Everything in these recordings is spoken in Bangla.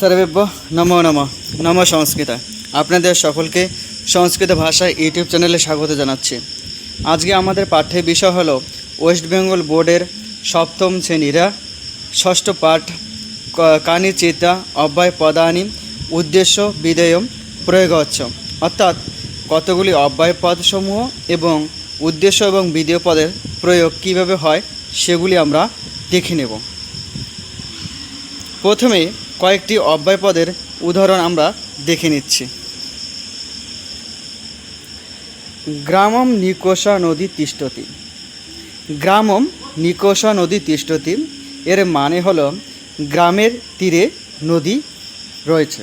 सर्वेभ्यो नमो नमः नमः সংস্কৃত আপনাদের সকলকে সংস্কৃত ভাষা ইউটিউব চ্যানেলে স্বাগত জানাচ্ছি। আজকে আমাদের পাঠ্যের বিষয় হলো ওয়েস্ট বেঙ্গল বোর্ডের সপ্তম শ্রেণীর ষষ্ঠ পাঠ কানিচিতা অব্যয় পদানি উদ্দেশ্য বিধেয় প্রয়োগচ্ছ, অর্থাৎ কতগুলি অব্যয় পদসমূহ এবং উদ্দেশ্য এবং বিধেয় পদের প্রয়োগ কীভাবে হয় সেগুলি আমরা দেখে নেব। প্রথমে কয়েকটি অব্যয় পদের উদাহরণ আমরা দেখে নিচ্ছি। গ্রামম নিকোষা নদী তিষ্ঠতি। গ্রামম নিকোষা নদী তিষ্ঠতি এর মানে হলো গ্রামের তীরে নদী রয়েছে।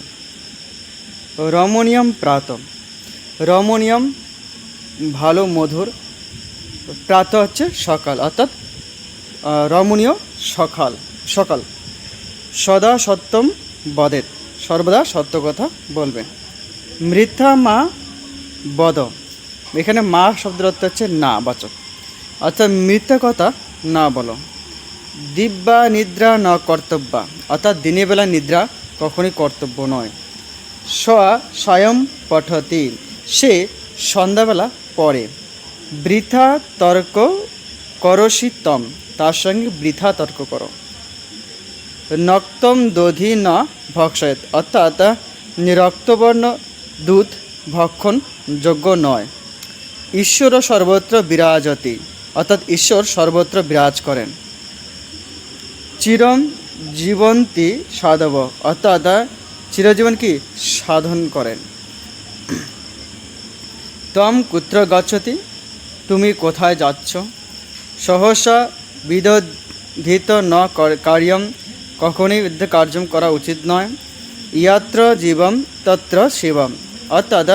রমণীয়ম প্রাতঃ। রমণীয়ম ভালো মধুর, প্রাতঃ হচ্ছে সকাল, অর্থাৎ রমণীয় সকাল সকাল। সদা সত্যম বদেত, সর্বদা সত্য কথা বলবে। মৃথা মা বদ, এখানে মা শব্দের অর্থ হচ্ছে না বাচক, অর্থাৎ মিথ্যা কথা না বলো। দিব্যা নিদ্রা ন কর্তব্যা, অর্থাৎ দিনের বেলা নিদ্রা কখনই কর্তব্য নয়। স্বয়ং পঠতি, সে সন্ধ্যাবেলা পড়ে। বৃথা তর্ক করসিতম, তার সঙ্গে বৃথা তর্ক করো। নক্তম দধি ন ভক্ষয়েত, অর্থাৎ রক্তবর্ণ দুধ ভক্ষণ যোগ্য নয়। ঈশ্বর সর্বত্র বিরাজতি, অর্থাৎ ঈশ্বর সর্বত্র বিরাজ করেন। চিরম জীবন্তী সাধব, অর্থাৎ চিরজীবন কি সাধন করেন। তম কুত্র গচ্ছতি, তুমি কোথায় যাচ্ছ। সহসা বিদধিত ন কার্যম, কখনই কার্যম করা উচিত নয়। ইয়াত্র জীবম তত্র শিবম, অর্থাৎ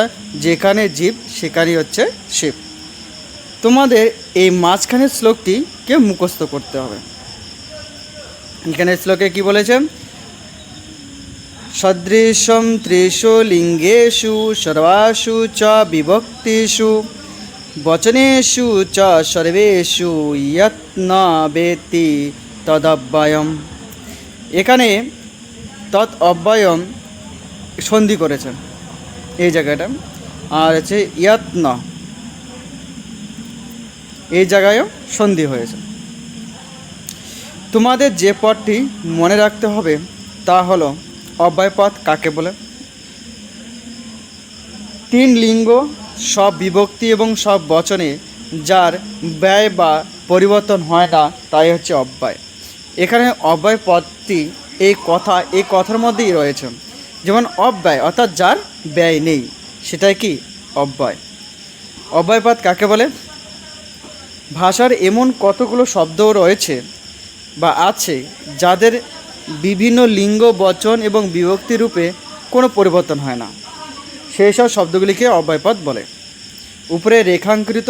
যেখানে জীব সেখানেই হচ্ছে শিব। তোমাদের এই মাঝখানের শ্লোকটিকে মুখস্থ করতে হবে। এখানে শ্লোকে কি বলেছে? সদৃশম ত্রিষু লিঙ্গেষু সর্বাসু চ বিভক্তিষু বচনেষু চ সর্বেষু যত্ন বেতি তদব্যয়ম। এখানে তৎ অব্যয়ম সন্ধি করেছেন এই জায়গাটা, আর হচ্ছে যত্ন এই জায়গায়ও সন্ধি হয়েছে। তোমাদের যে পদটি মনে রাখতে হবে তা হলো অব্যয়পদ কাকে বলে। তিন লিঙ্গ, সব বিভক্তি এবং সব বচনে যার ব্যয় বা পরিবর্তন হয় না তাই হচ্ছে অব্যয়। এখানে অব্যয় পদটি এই কথার মধ্যেই রয়েছে। যেমন অব্যয় অর্থাৎ যার ব্যয় নেই, সেটাই কি অব্যয়। অব্যয়পদ কাকে বলে? ভাষার এমন কতগুলো শব্দ রয়েছে বা আছে যাদের বিভিন্ন লিঙ্গ, বচন এবং বিভক্তি রূপে কোনো পরিবর্তন হয় না, সেই সব শব্দগুলিকে অব্যয়পদ বলে। উপরে রেখাঙ্কিত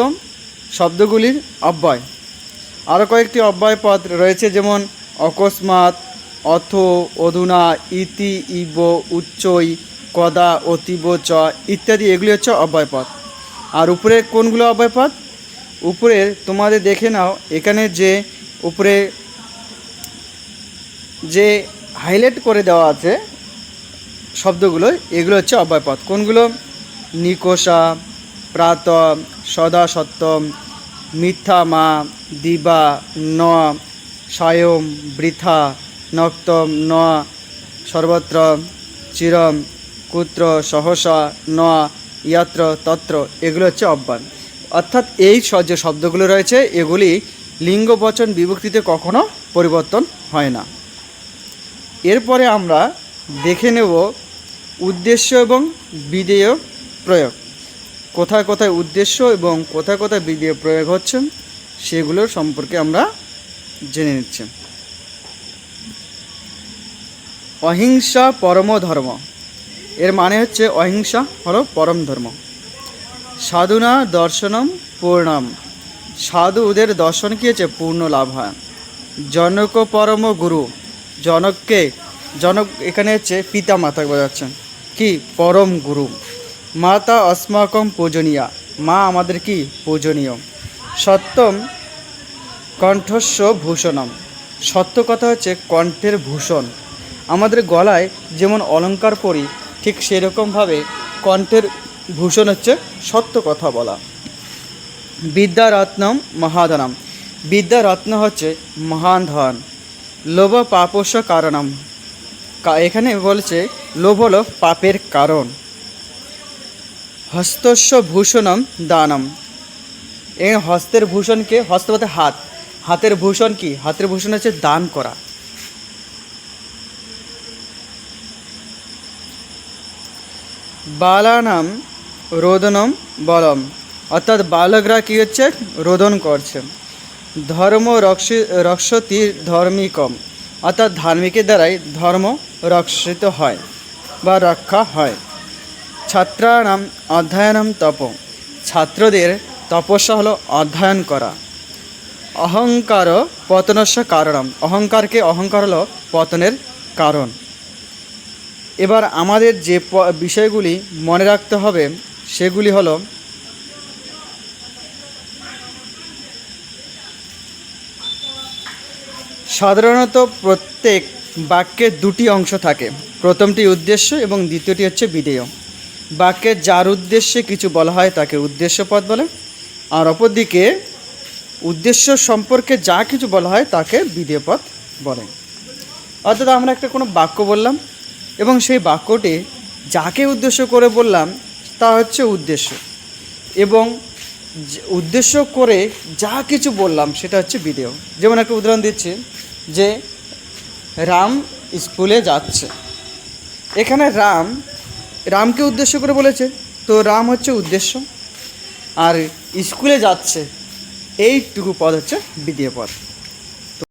শব্দগুলির অব্যয়। আরও কয়েকটি অব্যয়পদ রয়েছে, যেমন অকস্মাৎ, অথ, অধুনা, ইতি, ইব, উচ্চৈ, কদা, অতীব, চ ইত্যাদি, এগুলি হচ্ছে অব্যয়পদ। আর উপরে কোনগুলো অব্যয়পদ? উপরে তোমাদের দেখে নাও, এখানে যে উপরে যে হাইলাইট করে দেওয়া আছে শব্দগুলো, এগুলো হচ্ছে অব্যয়পদ। কোনগুলো? নিকোষা, প্রাত, সদা সত্যম, মিথ্যা মা, দিবা, ন, স্বয়ং, বৃথা, নক্তম, ন, সর্বত্র, চিরম, কুত্র, সহসা, ন, ইয়াত্র, তত্র, এগুলো হচ্ছে অব্যয়। অর্থাৎ এই যে শব্দগুলো রয়েছে এগুলি লিঙ্গ, বচন, বিভক্তিতে কখনো পরিবর্তন হয় না। এরপরে আমরা দেখে নেব উদ্দেশ্য এবং বিধেয় প্রয়োগ। কোথায় কোথায় উদ্দেশ্য এবং কোথায় কোথায় বিধেয় প্রয়োগ হচ্ছে সেগুলোর সম্পর্কে আমরা জেনে নিচ্ছি। অহিংসা পরম ধর্ম, এর মানে হচ্ছে অহিংসা হলো পরম ধর্ম। সাধুনা দর্শনম পূর্ণম, সাধুদের দর্শন কি হচ্ছে পূর্ণ লাভ হয়। জনক পরম গুরু, জনক এখানে হচ্ছে পিতা মাতা বোঝাচ্ছেন, কি পরম গুরু। মাতা অস্মাকম পূজনীয়া, মা আমাদের কি পূজনীয়। সত্যম কণ্ঠস্য ভূষণম, সত্য কথা হচ্ছে কণ্ঠের ভূষণ। আমাদের গলায় যেমন অলংকার পরি, ঠিক সেরকমভাবে কণ্ঠের ভূষণ হচ্ছে সত্য কথা বলা। বিদ্যারত্নম মহাধনম, বিদ্যারত্ন হচ্ছে মহান ধন। লোভ পাপস্য কারণম, এখানে বলছে লোভ হলো পাপের কারণ। হস্তস্য ভূষণম দানম, এই হস্তের ভূষণকে, হস্ত বলতে হাত, হাতের ভূষণ কি? হাতের ভূষণ হচ্ছে দান করা। বালানাম রোদনম বলম, অর্থাৎ বালকরা কী হচ্ছে? রোদন করছে। ধর্ম রক্ষতি ধর্মিকম, অর্থাৎ ধার্মিকের দ্বারাই ধর্ম রক্ষিত হয় বা রক্ষা হয়। ছাত্রানাম অধ্যয়নম তপ, ছাত্রদের তপস্যা হলো অধ্যয়ন করা। অহংকার পতনস্য কারণম, অহংকার হলো পতনের কারণ। এবার আমাদের যে বিষয়গুলি মনে রাখতে হবে সেগুলি হলো, সাধারণত প্রত্যেক বাক্যের দুটি অংশ থাকে, প্রথমটি উদ্দেশ্য এবং দ্বিতীয়টি হচ্ছে বিধেয়। বাক্যের যার উদ্দেশ্যে কিছু বলা হয় তাকে উদ্দেশ্য পদ বলে, আর অপরদিকে উদ্দেশ্য সম্পর্কে যা কিছু বলা হয় তাকে বিধেয় পদ বলে। অর্থাৎ আমরা একটা কোনো বাক্য বললাম এবং সেই বাক্যটি যাকে উদ্দেশ্য করে বললাম তা হচ্ছে উদ্দেশ্য, এবং উদ্দেশ্য করে যা কিছু বললাম সেটা হচ্ছে বিধেয়। যেমন একটা উদাহরণ দিচ্ছি যে রাম স্কুলে যাচ্ছে, এখানে রামকে উদ্দেশ্য করে বলেছে, তো রাম হচ্ছে উদ্দেশ্য, আর স্কুলে যাচ্ছে এইটুকু পদ হচ্ছে বিধেয় পদ।